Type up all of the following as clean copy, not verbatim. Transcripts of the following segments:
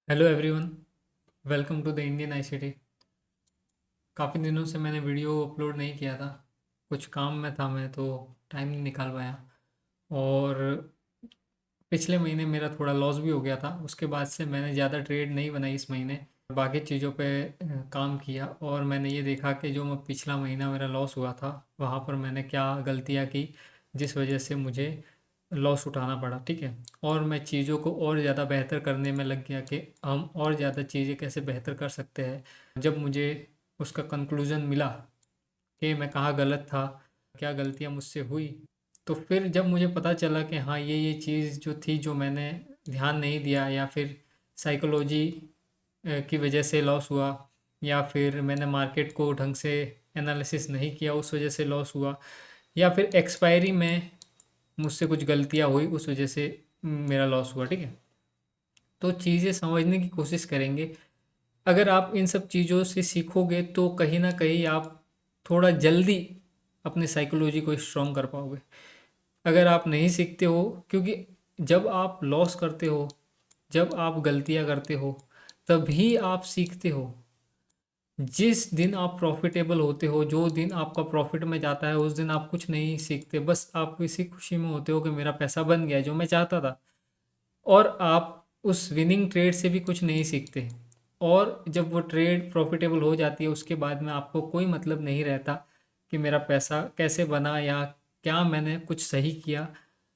Hello everyone, welcome to the Indian ICT. काफ़ी दिनों से मैंने वीडियो अपलोड नहीं किया था। कुछ काम में था मैं, तो टाइम नहीं निकाल पाया। और पिछले महीने मेरा थोड़ा लॉस भी हो गया था। उसके बाद से मैंने ज़्यादा ट्रेड नहीं बनाई इस महीने। बाकी चीज़ों पे काम किया और मैंने ये देखा कि जो मैं पिछला महीना मेरा लॉस हुआ था, वहाँ पर मैंने क्या गलतियाँ की जिस वजह से मुझे लॉस उठाना पड़ा। ठीक है। और मैं चीज़ों को और ज़्यादा बेहतर करने में लग गया कि हम और ज़्यादा चीज़ें कैसे बेहतर कर सकते हैं। जब मुझे उसका कंक्लूज़न मिला कि मैं कहाँ गलत था, क्या गलतियाँ मुझसे हुई, तो फिर जब मुझे पता चला कि हाँ, ये चीज़ जो थी, जो मैंने ध्यान नहीं दिया, या फिर साइकोलॉजी की वजह से लॉस हुआ, या फिर मैंने मार्केट को ढंग से एनालिसिस नहीं किया उस वजह से लॉस हुआ, या फिर एक्सपायरी में मुझसे कुछ गलतियाँ हुई उस वजह से मेरा लॉस हुआ। ठीक है। तो चीज़ें समझने की कोशिश करेंगे। अगर आप इन सब चीज़ों से सीखोगे तो कहीं ना कहीं आप थोड़ा जल्दी अपनी साइकोलॉजी को स्ट्रॉन्ग कर पाओगे। अगर आप नहीं सीखते हो, क्योंकि जब आप लॉस करते हो, जब आप गलतियां करते हो, तभी आप सीखते हो। जिस दिन आप प्रॉफिटेबल होते हो, जो दिन आपका प्रॉफिट में जाता है, उस दिन आप कुछ नहीं सीखते। बस आप इसी खुशी में होते हो कि मेरा पैसा बन गया जो मैं चाहता था। और आप उस विनिंग ट्रेड से भी कुछ नहीं सीखते। और जब वो ट्रेड प्रॉफिटेबल हो जाती है, उसके बाद में आपको कोई मतलब नहीं रहता कि मेरा पैसा कैसे बना, या क्या मैंने कुछ सही किया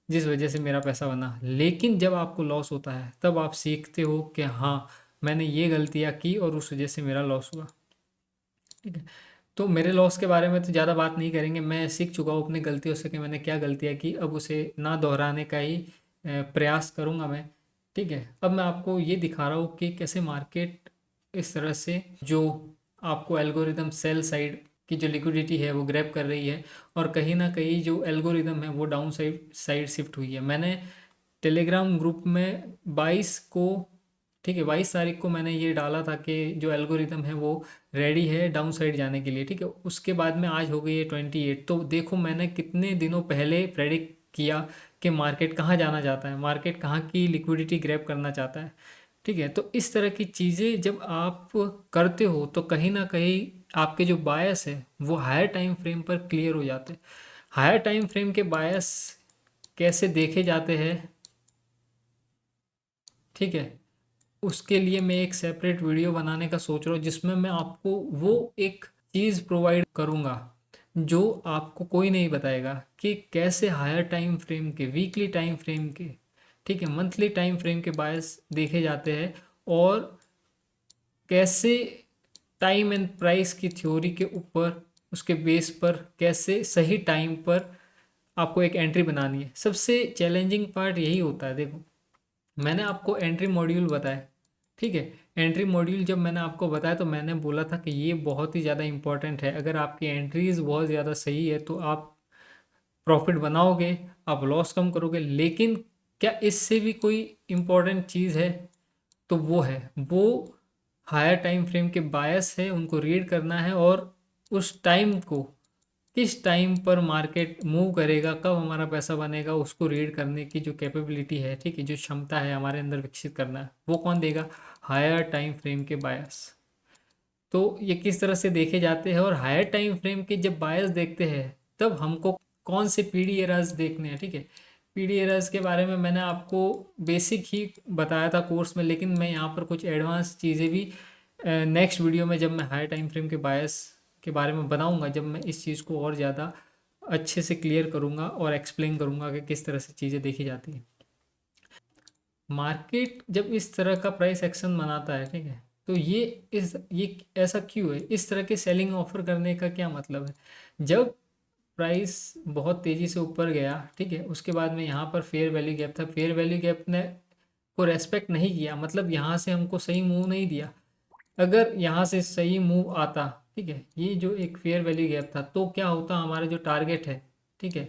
जिस वजह से मेरा पैसा बना। लेकिन जब आपको लॉस होता है, तब आप सीखते हो कि हाँ, मैंने ये गलतियाँ की और उस वजह से मेरा लॉस हुआ। ठीक है। तो मेरे लॉस के बारे में तो ज़्यादा बात नहीं करेंगे। मैं सीख चुका हूँ अपनी गलतियों से कि मैंने क्या गलतियाँ की। अब उसे ना दोहराने का ही प्रयास करूँगा मैं। ठीक है। अब मैं आपको ये दिखा रहा हूँ कि कैसे मार्केट इस तरह से, जो आपको एल्गोरिदम सेल साइड की जो लिक्विडिटी है वो ग्रैब कर रही है, और कहीं ना कहीं जो एल्गोरिदम है वो डाउन साइड साइड शिफ्ट हुई है। मैंने टेलीग्राम ग्रुप में 22 को, ठीक है, 22 तारीख को मैंने ये डाला था कि जो एल्गोरिदम है वो रेडी है डाउन साइड जाने के लिए। ठीक है। उसके बाद में आज हो गई है 28। तो देखो, मैंने कितने दिनों पहले प्रेडिक्ट किया कि मार्केट कहाँ जाना चाहता है, मार्केट कहाँ की लिक्विडिटी ग्रैब करना चाहता है। ठीक है। तो इस तरह की चीज़ें जब आप करते हो, तो कहीं ना कहीं आपके जो बायस है वो हायर टाइम फ्रेम पर क्लियर हो जाते हैं। हायर टाइम फ्रेम के बायस कैसे देखे जाते हैं, ठीक है, उसके लिए मैं एक सेपरेट वीडियो बनाने का सोच रहा हूँ, जिसमें मैं आपको वो एक चीज़ प्रोवाइड करूँगा जो आपको कोई नहीं बताएगा, कि कैसे हायर टाइम फ्रेम के, वीकली टाइम फ्रेम के, ठीक है, मंथली टाइम फ्रेम के बायस देखे जाते हैं, और कैसे टाइम एंड प्राइस की थ्योरी के ऊपर, उसके बेस पर कैसे सही टाइम पर आपको एक एंट्री बनानी है। सबसे चैलेंजिंग पार्ट यही होता है। देखो, मैंने आपको एंट्री मॉड्यूल बताया, ठीक है। एंट्री मॉड्यूल जब मैंने आपको बताया, तो मैंने बोला था कि ये बहुत ही ज़्यादा इंपॉर्टेंट है। अगर आपकी एंट्रीज बहुत ज़्यादा सही है तो आप प्रॉफिट बनाओगे, आप लॉस कम करोगे। लेकिन क्या इससे भी कोई इम्पोर्टेंट चीज़ है, तो वो है, वो हायर टाइम फ्रेम के बायस है, उनको रीड करना है, और उस टाइम को, किस टाइम पर मार्केट मूव करेगा, कब हमारा पैसा बनेगा, उसको रीड करने की जो कैपेबिलिटी है, ठीक है, जो क्षमता है हमारे अंदर विकसित करना है, वो कौन देगा? हायर टाइम फ्रेम के बायस। तो ये किस तरह से देखे जाते हैं, और हायर टाइम फ्रेम के जब बायस देखते हैं, तब हमको कौन से पीडी एरर्स देखने हैं। ठीक है। पीडी एरर्स के बारे में मैंने आपको बेसिक ही बताया था कोर्स में, लेकिन मैं यहाँ पर कुछ एडवांस चीज़ें भी नेक्स्ट वीडियो में, जब मैं हायर टाइम फ्रेम के बायस के बारे में बनाऊंगा, जब मैं इस चीज़ को और ज़्यादा अच्छे से क्लियर करूंगा और एक्सप्लेन करूंगा कि किस तरह से चीज़ें देखी जाती हैं। मार्केट जब इस तरह का प्राइस एक्शन बनाता है, ठीक है, तो ये ऐसा क्यों है? इस तरह के सेलिंग ऑफर करने का क्या मतलब है? जब प्राइस बहुत तेज़ी से ऊपर गया, ठीक है, उसके बाद में यहाँ पर फेयर वैल्यू गैप था, फेयर वैल्यू गैप ने को रेस्पेक्ट नहीं किया, मतलब यहाँ से हमको सही मूव नहीं दिया। अगर यहाँ से सही मूव आता, ठीक है, ये जो एक फेयर वैल्यू गैप था, तो क्या होता, हमारा जो टारगेट है, ठीक है,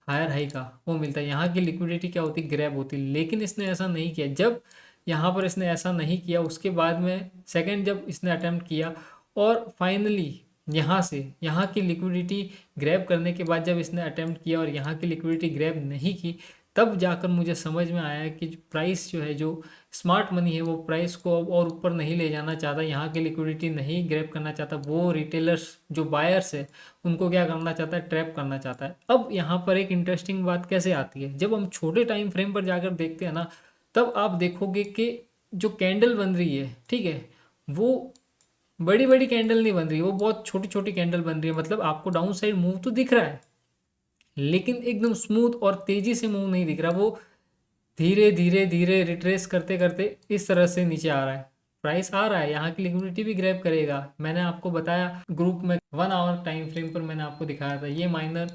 हायर हाई का, वो मिलता है, यहाँ की लिक्विडिटी क्या होती, ग्रैब होती। लेकिन इसने ऐसा नहीं किया। जब यहाँ पर इसने ऐसा नहीं किया, उसके बाद में सेकंड जब इसने अटेम्प्ट किया, और फाइनली यहाँ से, यहाँ की लिक्विडिटी ग्रैब करने के बाद जब इसने अटेम्प्ट किया और यहाँ की लिक्विडिटी ग्रैब नहीं की, तब जाकर मुझे समझ में आया कि प्राइस जो है, जो स्मार्ट मनी है, वो प्राइस को अब और ऊपर नहीं ले जाना चाहता, यहाँ की लिक्विडिटी नहीं ग्रैब करना चाहता। वो रिटेलर्स जो बायर्स है उनको क्या करना चाहता है, ट्रैप करना चाहता है। अब यहाँ पर एक इंटरेस्टिंग बात कैसे आती है, जब हम छोटे टाइम फ्रेम पर जाकर देखते हैं ना, तब आप देखोगे कि जो कैंडल बन रही है, ठीक है, वो बड़ी बड़ी कैंडल नहीं बन रही, वो बहुत छोटी छोटी कैंडल बन रही है। मतलब आपको डाउन साइड मूव तो दिख रहा है, लेकिन एकदम स्मूथ और तेजी से मूव नहीं दिख रहा। वो धीरे धीरे धीरे रिट्रेस करते करते इस तरह से नीचे आ रहा है, प्राइस आ रहा है, यहाँ की लिक्विडिटी भी ग्रैब करेगा। मैंने आपको बताया ग्रुप में 1 आवर टाइम फ्रेम पर मैंने आपको दिखाया था, ये माइनर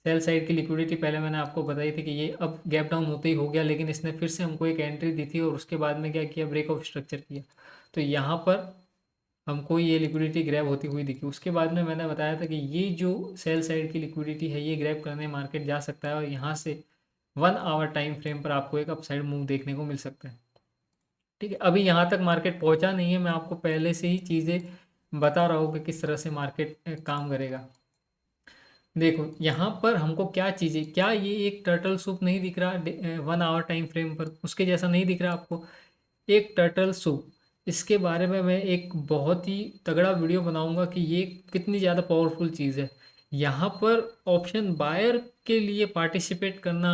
सेल साइड की लिक्विडिटी पहले मैंने आपको बताई थी कि ये अब गैप डाउन होते ही हो गया, लेकिन इसने फिर से हमको एक एंट्री दी थी और उसके बाद में क्या किया, ब्रेक ऑफ स्ट्रक्चर किया। तो यहाँ पर हमको ये लिक्विडिटी ग्रैब होती हुई दिखी। उसके बाद में मैंने बताया था कि ये जो सेल साइड की लिक्विडिटी है ये ग्रैब करने मार्केट जा सकता है और यहाँ से 1 आवर टाइम फ्रेम पर आपको एक अपसाइड मूव देखने को मिल सकता है। ठीक है, अभी यहाँ तक मार्केट पहुँचा नहीं है, मैं आपको पहले से ही चीज़ें बता रहा हूँ कि किस तरह से मार्केट काम करेगा। देखो यहाँ पर हमको क्या चीज़ें, क्या ये एक टर्टल सूप नहीं दिख रहा 1 आवर टाइम फ्रेम पर, उसके जैसा नहीं दिख रहा आपको, एक टर्टल सूप। इसके बारे में मैं एक बहुत ही तगड़ा वीडियो बनाऊंगा कि ये कितनी ज़्यादा पावरफुल चीज़ है। यहाँ पर ऑप्शन बायर के लिए पार्टिसिपेट करना,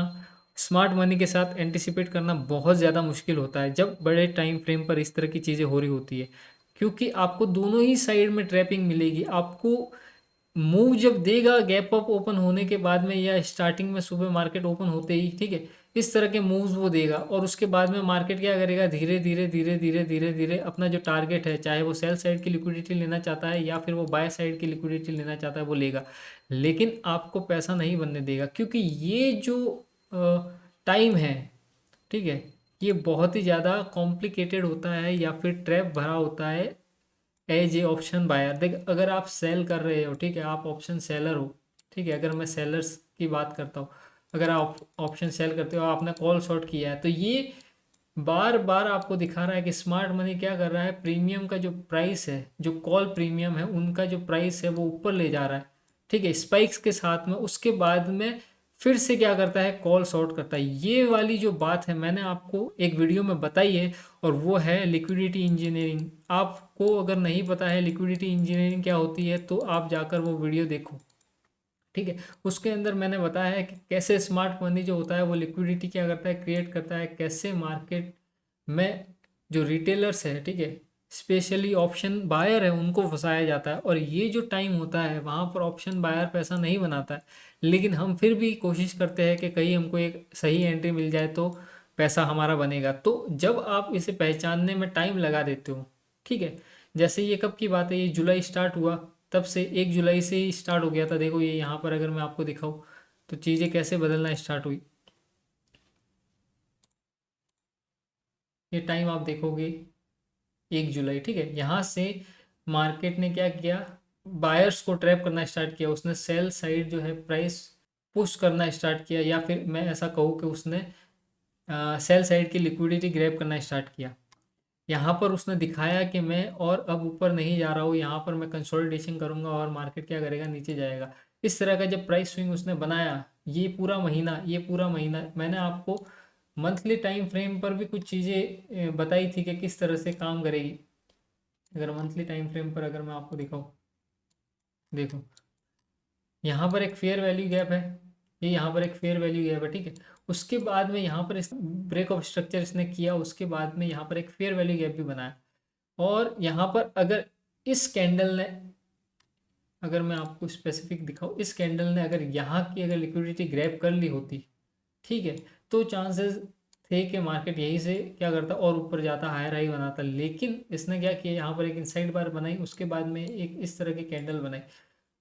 स्मार्ट मनी के साथ एंटिसिपेट करना बहुत ज़्यादा मुश्किल होता है जब बड़े टाइम फ्रेम पर इस तरह की चीज़ें हो रही होती है, क्योंकि आपको दोनों ही साइड में ट्रैपिंग मिलेगी। आपको मूव जब देगा गैप अप ओपन होने के बाद में या स्टार्टिंग में सुबह मार्केट ओपन होते ही, ठीक है, इस तरह के मूव्स वो देगा और उसके बाद में मार्केट क्या करेगा, धीरे धीरे धीरे धीरे धीरे धीरे अपना जो टारगेट है, चाहे वो सेल साइड की लिक्विडिटी लेना चाहता है या फिर वो बाय साइड की लिक्विडिटी लेना चाहता है, वो लेगा। लेकिन आपको पैसा नहीं बनने देगा, क्योंकि ये जो टाइम है, ठीक है, ये बहुत ही ज़्यादा कॉम्प्लिकेटेड होता है या फिर ट्रैप भरा होता है एज ए ऑप्शन बायर। देख, अगर आप सेल कर रहे हो, ठीक है, आप ऑप्शन सेलर हो, ठीक है, अगर मैं सेलर्स की बात करता हूँ, अगर आप ऑप्शन सेल करते हो, आपने कॉल शॉर्ट किया है, तो ये बार बार आपको दिखा रहा है कि स्मार्ट मनी क्या कर रहा है, प्रीमियम का जो प्राइस है, जो कॉल प्रीमियम है उनका जो प्राइस है वो ऊपर ले जा रहा है, ठीक है, स्पाइक्स के साथ में। उसके बाद में फिर से क्या करता है, कॉल शॉर्ट करता है। ये वाली जो बात है मैंने आपको एक वीडियो में बताई है, और वो है लिक्विडिटी इंजीनियरिंग। आपको अगर नहीं पता है लिक्विडिटी इंजीनियरिंग क्या होती है, तो आप जाकर वो वीडियो देखो, ठीक है। उसके अंदर मैंने बताया है कि कैसे स्मार्ट मनी जो होता है वो लिक्विडिटी क्या करता है, क्रिएट करता है, कैसे मार्केट में जो रिटेलर्स है, ठीक है, स्पेशली ऑप्शन बायर है, उनको फंसाया जाता है। और ये जो टाइम होता है वहाँ पर ऑप्शन बायर पैसा नहीं बनाता है, लेकिन हम फिर भी कोशिश करते हैं कि कहीं हमको एक सही एंट्री मिल जाए तो पैसा हमारा बनेगा। तो जब आप इसे पहचानने में टाइम लगा देते हो, ठीक है, जैसे ये कब की बात है, ये जुलाई स्टार्ट हुआ, तब से 1 जुलाई से ही स्टार्ट हो गया था। देखो ये यहाँ पर अगर मैं आपको दिखाऊँ तो चीज़ें कैसे बदलना स्टार्ट हुई, ये टाइम आप देखोगे 1 जुलाई, ठीक है। यहाँ से मार्केट ने क्या किया, बायर्स को ट्रैप करना स्टार्ट किया, उसने सेल साइड जो है प्राइस पुश करना स्टार्ट किया, या फिर मैं ऐसा कहूँ कि उसने सेल साइड की लिक्विडिटी ग्रैब करना स्टार्ट किया। यहाँ पर उसने दिखाया कि मैं और अब ऊपर नहीं जा रहा हूँ, यहाँ पर मैं कंसोलिडेशन करूँगा और मार्केट क्या करेगा, नीचे जाएगा। इस तरह का जब प्राइस स्विंग उसने बनाया, ये पूरा महीना मैंने आपको मंथली टाइम फ्रेम पर भी कुछ चीज़ें बताई थी कि किस तरह से काम करेगी। अगर मंथली टाइम फ्रेम पर अगर मैं आपको दिखाऊँ, देखो यहाँ पर एक फेयर वैल्यू गैप है, ये यहाँ पर एक फेयर वैल्यू गैप है, ठीक है। उसके बाद में यहाँ पर इस ब्रेक ऑफ स्ट्रक्चर इसने किया, उसके बाद में यहाँ पर एक फेयर वैल्यू गैप भी बनाया। और यहाँ पर अगर इस कैंडल ने, अगर मैं आपको स्पेसिफिक दिखाऊँ, इस कैंडल ने अगर यहाँ की अगर लिक्विडिटी ग्रैब कर ली होती, ठीक है, तो चांसेस थे कि मार्केट यहीं से क्या करता और ऊपर जाता, हायर हाई बनाता। लेकिन इसने क्या किया, यहाँ पर एक इनसाइड बार बनाई, उसके बाद में एक इस तरह की कैंडल बनाई।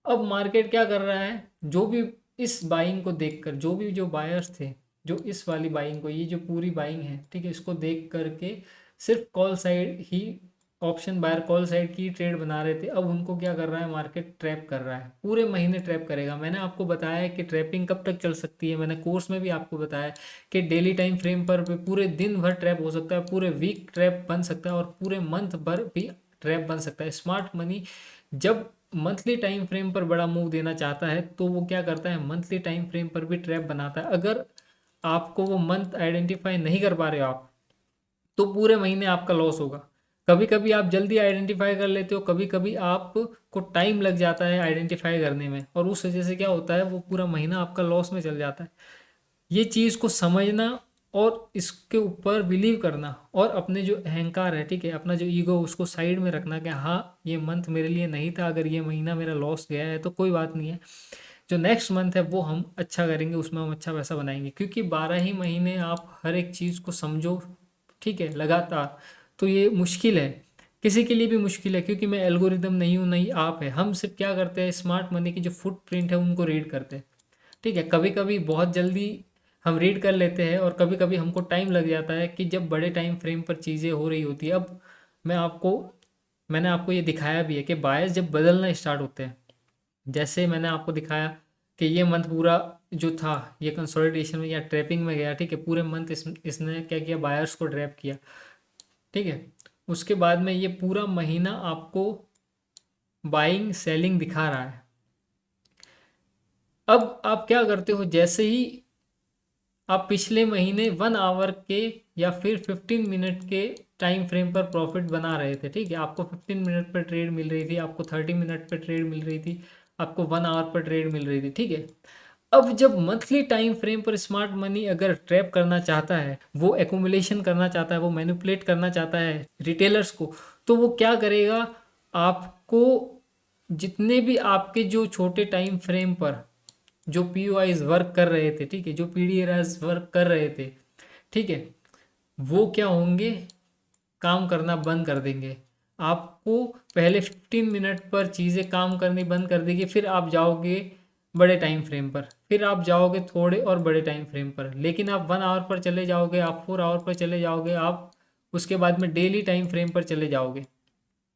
अब मार्केट क्या कर रहा है, जो भी इस बाइंग को देखकर, जो भी जो बायर्स थे, जो इस वाली बाइंग को, ये जो पूरी बाइंग है, ठीक है, इसको देख करके सिर्फ कॉल साइड ही, ऑप्शन बायर कॉल साइड की ट्रेड बना रहे थे। अब उनको क्या कर रहा है, मार्केट ट्रैप कर रहा है, पूरे महीने ट्रैप करेगा। मैंने आपको बताया है कि ट्रैपिंग कब तक चल सकती है, मैंने कोर्स में भी आपको बताया है कि डेली टाइम फ्रेम पर भी पूरे दिन भर ट्रैप हो सकता है, पूरे वीक ट्रैप बन सकता है, और पूरे मंथ भर भी ट्रैप बन सकता है। स्मार्ट मनी जब मंथली टाइम फ्रेम पर बड़ा मूव देना चाहता है तो वो क्या करता है, मंथली टाइम फ्रेम पर भी ट्रैप बनाता है। अगर आपको वो मंथ आइडेंटिफाई नहीं कर पा रहे हो आप, तो पूरे महीने आपका लॉस होगा। कभी कभी आप जल्दी आइडेंटिफाई कर लेते हो, कभी कभी आपको टाइम लग जाता है आइडेंटिफाई करने में, और उस वजह से क्या होता है, वो पूरा महीना आपका लॉस में चल जाता है। ये चीज़ को समझना और इसके ऊपर बिलीव करना, और अपने जो अहंकार है, ठीक है, अपना जो ईगो, उसको साइड में रखना कि हाँ ये मंथ मेरे लिए नहीं था, अगर ये महीना मेरा लॉस गया है तो कोई बात नहीं है, जो नेक्स्ट मंथ है वो हम अच्छा करेंगे, उसमें हम अच्छा पैसा बनाएंगे। क्योंकि 12 ही महीने आप हर एक चीज़ को समझो, ठीक है, लगातार, तो ये मुश्किल है, किसी के लिए भी मुश्किल है। क्योंकि मैं एल्गोरिदम नहीं हूँ, नहीं आप है, हम सिर्फ क्या करते हैं, स्मार्ट मनी की जो फुटप्रिंट है उनको रीड करते हैं, ठीक है। कभी कभी बहुत जल्दी हम रीड कर लेते हैं, और कभी कभी हमको टाइम लग जाता है कि जब बड़े टाइम फ्रेम पर चीज़ें हो रही होती है। अब मैं आपको मैंने आपको ये दिखाया भी है कि बायस जब बदलना स्टार्ट होते हैं, जैसे मैंने आपको दिखाया कि ये मंथ पूरा जो था ये कंसोलिडेशन में या ट्रैपिंग में गया, ठीक है, पूरे मंथ इसने क्या किया, बायर्स को ट्रैप किया, ठीक है। उसके बाद में ये पूरा महीना आपको बाइंग सेलिंग दिखा रहा है। अब आप क्या करते हो, जैसे ही आप पिछले महीने 1 आवर के या फिर 15 मिनट के टाइम फ्रेम पर प्रॉफिट बना रहे थे, ठीक है, आपको 15 मिनट पर ट्रेड मिल रही थी, आपको 30 मिनट पर ट्रेड मिल रही थी, आपको 1 आवर पर ट्रेड मिल रही थी, ठीक है। अब जब मंथली टाइम फ्रेम पर स्मार्ट मनी अगर ट्रैप करना चाहता है, वो एकुमुलेशन करना चाहता है, वो मैनिपुलेट करना चाहता है रिटेलर्स को, तो वो क्या करेगा, आपको जितने भी आपके जो छोटे टाइम फ्रेम पर जो पीओआईज वर्क कर रहे थे, ठीक है, जो पीडीआरएस वर्क कर रहे थे, ठीक है, वो क्या होंगे, काम करना बंद कर देंगे। आपको पहले 15 मिनट पर चीज़ें काम करनी बंद कर देगी, फिर आप जाओगे बड़े टाइम फ्रेम पर, फिर आप जाओगे थोड़े और बड़े टाइम फ्रेम पर, लेकिन आप 1 आवर पर चले जाओगे, आप 4 आवर पर चले जाओगे, आप उसके बाद में डेली टाइम फ्रेम पर चले जाओगे,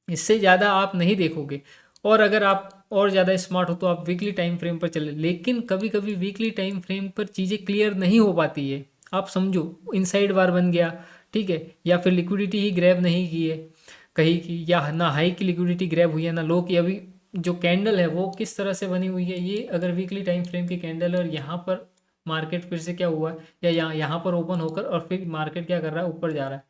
इससे ज़्यादा आप नहीं देखोगे। और अगर आप और ज़्यादा स्मार्ट हो तो आप वीकली टाइम फ्रेम पर चले, लेकिन कभी कभी वीकली टाइम फ्रेम पर चीज़ें क्लियर नहीं हो पाती है। आप समझो, इनसाइड बार बन गया, ठीक है, या फिर लिक्विडिटी ही ग्रैब नहीं की है कहीं की, या ना हाई की लिक्विडिटी ग्रैब हुई है ना लो की। अभी जो कैंडल है वो किस तरह से बनी हुई है, ये अगर वीकली टाइम फ्रेम की कैंडल है, और यहाँ पर मार्केट फिर से क्या हुआ है, या यहाँ पर ओपन होकर और फिर मार्केट क्या कर रहा है, ऊपर जा रहा है,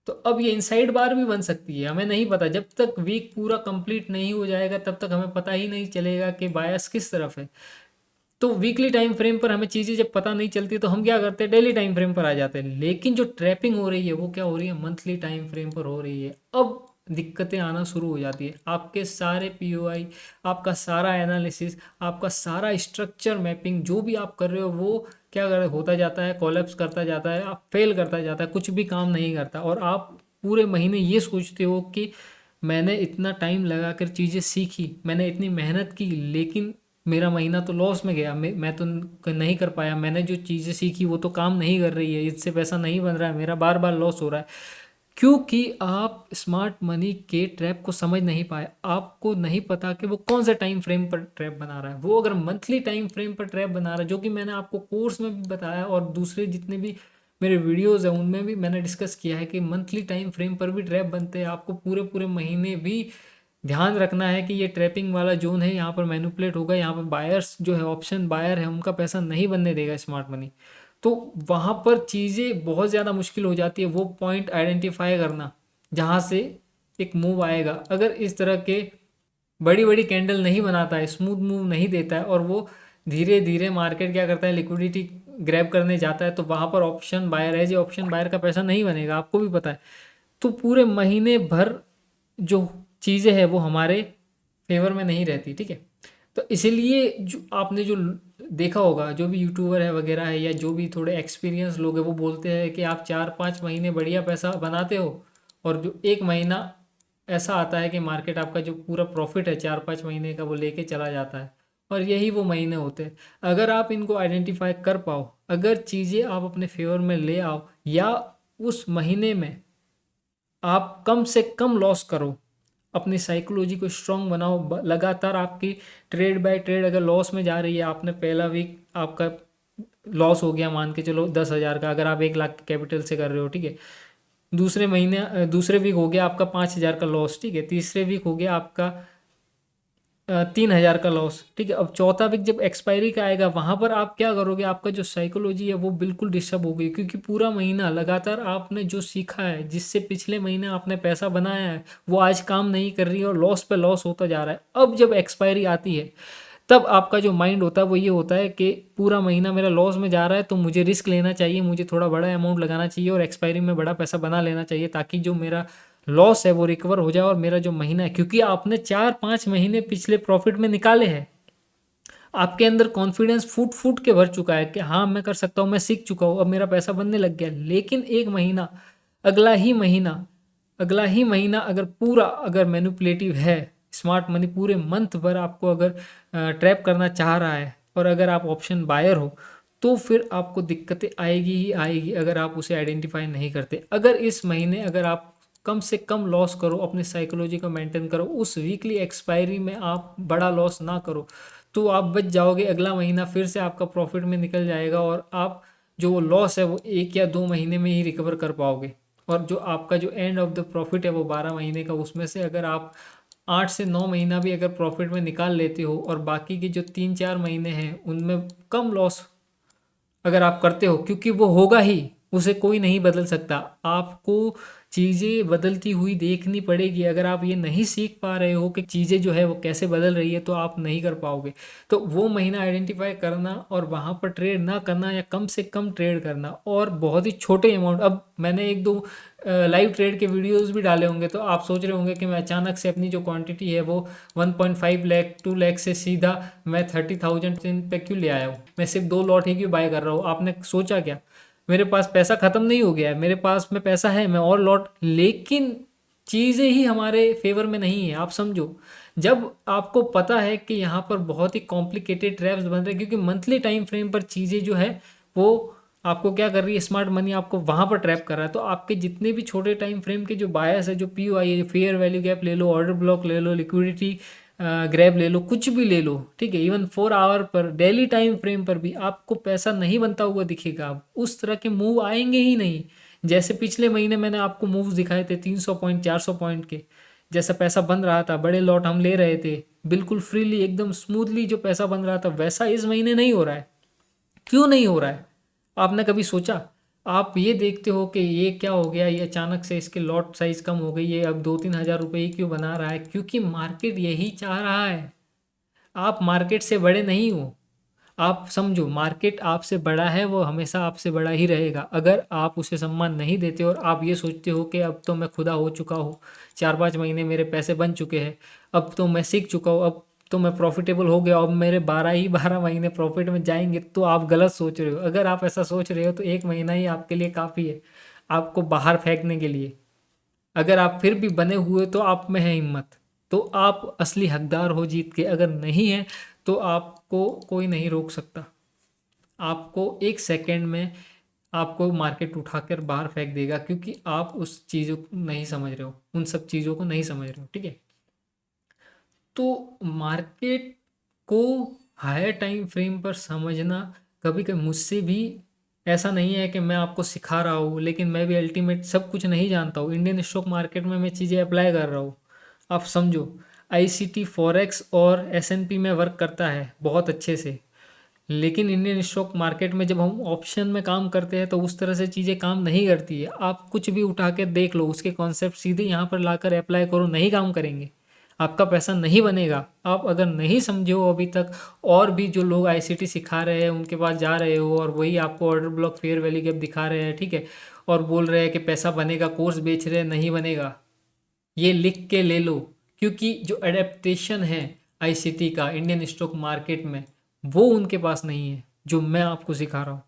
तो अब ये इनसाइड बार भी बन सकती है, हमें नहीं पता। जब तक वीक पूरा कंप्लीट नहीं हो जाएगा तब तक हमें पता ही नहीं चलेगा कि बायस किस तरफ है। तो वीकली टाइम फ्रेम पर हमें चीज़ें जब पता नहीं चलती तो हम क्या करते हैं, डेली टाइम फ्रेम पर आ जाते हैं। लेकिन जो ट्रैपिंग हो रही है वो क्या हो रही है, मंथली टाइम फ्रेम पर हो रही है। अब दिक्कतें आना शुरू हो जाती है, आपके सारे पीओआई, आपका सारा एनालिसिस, आपका सारा स्ट्रक्चर मैपिंग जो भी आप कर रहे हो वो क्या कर होता जाता है, कोलैप्स करता जाता है, आप फेल करता जाता है, कुछ भी काम नहीं करता। और आप पूरे महीने ये सोचते हो कि मैंने इतना टाइम लगा कर चीज़ें सीखी, मैंने इतनी मेहनत की, लेकिन मेरा महीना तो लॉस में गया, मैं तो नहीं कर पाया, मैंने जो चीज़ें सीखी वो तो काम नहीं कर रही है, इससे पैसा नहीं बन रहा है, मेरा बार बार लॉस हो रहा है। क्योंकि आप स्मार्ट मनी के ट्रैप को समझ नहीं पाए, आपको नहीं पता कि वो कौन सा टाइम फ्रेम पर ट्रैप बना रहा है। वो अगर मंथली टाइम फ्रेम पर ट्रैप बना रहा है, जो कि मैंने आपको कोर्स में भी बताया और दूसरे जितने भी मेरे वीडियोस हैं उनमें भी मैंने डिस्कस किया है कि मंथली टाइम फ्रेम पर भी ट्रैप बनते हैं। आपको पूरे पूरे महीने भी ध्यान रखना है कि ये ट्रैपिंग वाला जोन है, यहाँ पर मैनिपुलेट होगा, यहाँ पर बायर्स जो है, ऑप्शन बायर है, उनका पैसा नहीं बनने देगा स्मार्ट मनी। तो वहाँ पर चीज़ें बहुत ज़्यादा मुश्किल हो जाती है, वो पॉइंट आइडेंटिफाई करना जहाँ से एक मूव आएगा। अगर इस तरह के बड़ी बड़ी कैंडल नहीं बनाता है, स्मूथ मूव नहीं देता है, और वो धीरे धीरे मार्केट क्या करता है, लिक्विडिटी ग्रैब करने जाता है, तो वहाँ पर ऑप्शन बायर है, जो ऑप्शन बायर का पैसा नहीं बनेगा, आपको भी पता है। तो पूरे महीने भर जो चीज़ें हैं वो हमारे फेवर में नहीं रहती, ठीक है। तो इसीलिए जो आपने जो देखा होगा, जो भी यूट्यूबर है वगैरह है, या जो भी थोड़े एक्सपीरियंस लोग हैं, वो बोलते हैं कि आप 4-5 महीने बढ़िया पैसा बनाते हो, और जो एक महीना ऐसा आता है कि मार्केट आपका जो पूरा प्रॉफिट है 4-5 महीने का वो लेके चला जाता है। और यही वो महीने होते हैं। अगर आप इनको आइडेंटिफाई कर पाओ, अगर चीज़ें आप अपने फेवर में ले आओ, या उस महीने में आप कम से कम लॉस करो, अपनी साइकोलॉजी को स्ट्रांग बनाओ, लगातार आपकी ट्रेड बाय ट्रेड अगर लॉस में जा रही है, आपने पहला वीक आपका लॉस हो गया, मान के चलो 10,000 का, अगर आप 1 लाख के कैपिटल से कर रहे हो, ठीक है, दूसरे महीने दूसरे वीक हो गया आपका 5,000 का लॉस, ठीक है, तीसरे वीक हो गया आपका 3,000 का लॉस, ठीक है। अब चौथा वीक जब एक्सपायरी का आएगा, वहां पर आप क्या करोगे, आपका जो साइकोलॉजी है वो बिल्कुल डिस्टर्ब हो गई, क्योंकि पूरा महीना लगातार आपने जो सीखा है, जिससे पिछले महीने आपने पैसा बनाया है, वो आज काम नहीं कर रही है और लॉस पे लॉस होता जा रहा है। अब जब एक्सपायरी आती है, तब आपका जो माइंड होता है वो ये होता है कि पूरा महीना मेरा लॉस में जा रहा है, तो मुझे रिस्क लेना चाहिए, मुझे थोड़ा बड़ा अमाउंट लगाना चाहिए और एक्सपायरी में बड़ा पैसा बना लेना चाहिए, ताकि जो मेरा लॉस है वो रिकवर हो जाए और मेरा जो महीना है, क्योंकि आपने 4-5 महीने पिछले प्रॉफिट में निकाले हैं, आपके अंदर कॉन्फिडेंस फूट फूट के भर चुका है कि हाँ मैं कर सकता हूँ, मैं सीख चुका हूँ, अब मेरा पैसा बनने लग गया। लेकिन एक महीना, अगला ही महीना अगला ही महीना अगर पूरा अगर मैनिपुलेटिव है, स्मार्ट मनी पूरे मंथ भर आपको अगर ट्रैप करना चाह रहा है, और अगर आप ऑप्शन बायर हो, तो फिर आपको दिक्कतें आएगी ही आएगी, अगर आप उसे आइडेंटिफाई नहीं करते। अगर इस महीने अगर आप कम से कम लॉस करो, अपनी साइकोलॉजी को मेंटेन करो, उस वीकली एक्सपायरी में आप बड़ा लॉस ना करो, तो आप बच जाओगे। अगला महीना फिर से आपका प्रॉफिट में निकल जाएगा और आप जो लॉस है वो 1 या 2 महीने में ही रिकवर कर पाओगे। और जो आपका जो एंड ऑफ द प्रॉफिट है वो 12 महीने का, उसमें से अगर आप 8 से 9 महीना भी अगर प्रॉफिट में निकाल लेते हो, और बाकी के जो 3-4 महीने हैं उनमें कम लॉस अगर आप करते हो, क्योंकि वो होगा ही, उसे कोई नहीं बदल सकता। आपको चीज़ें बदलती हुई देखनी पड़ेगी। अगर आप ये नहीं सीख पा रहे हो कि चीज़ें जो है वो कैसे बदल रही है, तो आप नहीं कर पाओगे। तो वो महीना आइडेंटिफाई करना और वहाँ पर ट्रेड ना करना, या कम से कम ट्रेड करना, और बहुत ही छोटे अमाउंट। अब मैंने 1-2 लाइव ट्रेड के वीडियोस भी डाले होंगे, तो आप सोच रहे होंगे कि मैं अचानक से अपनी जो क्वांटिटी है वो 1.5 लाख 2 लाख से सीधा मैं 30,000 पे क्यों ले आया हूँ, मैं सिर्फ 2 लॉट ही क्यों बाय कर रहा हूँ। आपने सोचा क्या, मेरे पास पैसा ख़त्म नहीं हो गया है, मेरे पास में पैसा है, मैं और लॉट, लेकिन चीज़ें ही हमारे फेवर में नहीं है। आप समझो, जब आपको पता है कि यहाँ पर बहुत ही कॉम्प्लिकेटेड ट्रैप्स बन रहे हैं, क्योंकि मंथली टाइम फ्रेम पर चीज़ें जो है वो आपको क्या कर रही है, स्मार्ट मनी आपको वहाँ पर ट्रैप कर रहा है। तो आपके जितने भी छोटे टाइम फ्रेम के जो बायस है, जो पी ओ आई है, फेयर वैल्यू गैप ले लो, ऑर्डर ब्लॉक ले लो, लिक्विडिटी ग्रैब ले लो, कुछ भी ले लो, ठीक है, इवन 4 आवर पर, डेली टाइम फ्रेम पर भी आपको पैसा नहीं बनता हुआ दिखेगा। उस तरह के मूव आएंगे ही नहीं। जैसे पिछले महीने मैंने आपको मूव्स दिखाए थे 300 पॉइंट 400 पॉइंट के, जैसा पैसा बन रहा था, बड़े लॉट हम ले रहे थे, बिल्कुल फ्रीली एकदम स्मूथली जो पैसा बन रहा था, वैसा इस महीने नहीं हो रहा है। क्यों नहीं हो रहा है, आपने कभी सोचा? आप ये देखते हो कि ये क्या हो गया, ये अचानक से इसके लॉट साइज कम हो गई, ये अब 2-3 हज़ार रुपये ही क्यों बना रहा है? क्योंकि मार्केट यही चाह रहा है। आप मार्केट से बड़े नहीं हो। आप समझो, मार्केट आपसे बड़ा है, वो हमेशा आपसे बड़ा ही रहेगा। अगर आप उसे सम्मान नहीं देते और आप ये सोचते हो कि अब तो मैं खुदा हो चुका हूँ, 4-5 महीने मेरे पैसे बन चुके हैं, अब तो मैं सीख चुका हूँ, अब तो मैं प्रॉफिटेबल हो गया, अब मेरे 12 ही 12 महीने प्रॉफिट में जाएंगे, तो आप गलत सोच रहे हो। अगर आप ऐसा सोच रहे हो तो एक महीना ही आपके लिए काफ़ी है आपको बाहर फेंकने के लिए। अगर आप फिर भी बने हुए तो आप में है हिम्मत, तो आप असली हकदार हो जीत के। अगर नहीं है तो आपको कोई नहीं रोक सकता। आपको 1 सेकंड में आपको मार्केट उठाकर बाहर फेंक देगा, क्योंकि आप उस चीज़ों को नहीं समझ रहे हो, उन सब चीज़ों को नहीं समझ रहे हो, ठीक है। तो मार्केट को हायर टाइम फ्रेम पर समझना, कभी कभी मुझसे भी, ऐसा नहीं है कि मैं आपको सिखा रहा हूँ, लेकिन मैं भी अल्टीमेट सब कुछ नहीं जानता हूँ। इंडियन स्टॉक मार्केट में मैं चीज़ें अप्लाई कर रहा हूँ। आप समझो, आईसीटी फॉरेक्स और एसएनपी में वर्क करता है बहुत अच्छे से, लेकिन इंडियन स्टॉक मार्केट में जब हम ऑप्शन में काम करते हैं तो उस तरह से चीज़ें काम नहीं करती है। आप कुछ भी उठा के देख लो, उसके कॉन्सेप्ट सीधे यहाँ पर लाकर अप्लाई करो, नहीं काम करेंगे, आपका पैसा नहीं बनेगा। आप अगर नहीं समझे हो अभी तक, और भी जो लोग आईसीटी सिखा रहे हैं उनके पास जा रहे हो, और वही आपको order block fair value gap दिखा रहे हैं, ठीक है, और बोल रहे हैं कि पैसा बनेगा, कोर्स बेच रहे हैं, नहीं बनेगा, ये लिख के ले लो। क्योंकि जो एडेप्टेशन है आईसीटी का इंडियन स्टॉक मार्केट में, वो उनके पास नहीं है जो मैं आपको सिखा रहा हूँ,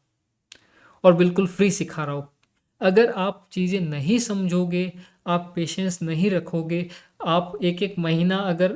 और बिल्कुल फ्री सिखा रहा हूँ। अगर आप चीज़ें नहीं समझोगे, आप पेशेंस नहीं रखोगे, आप एक एक महीना अगर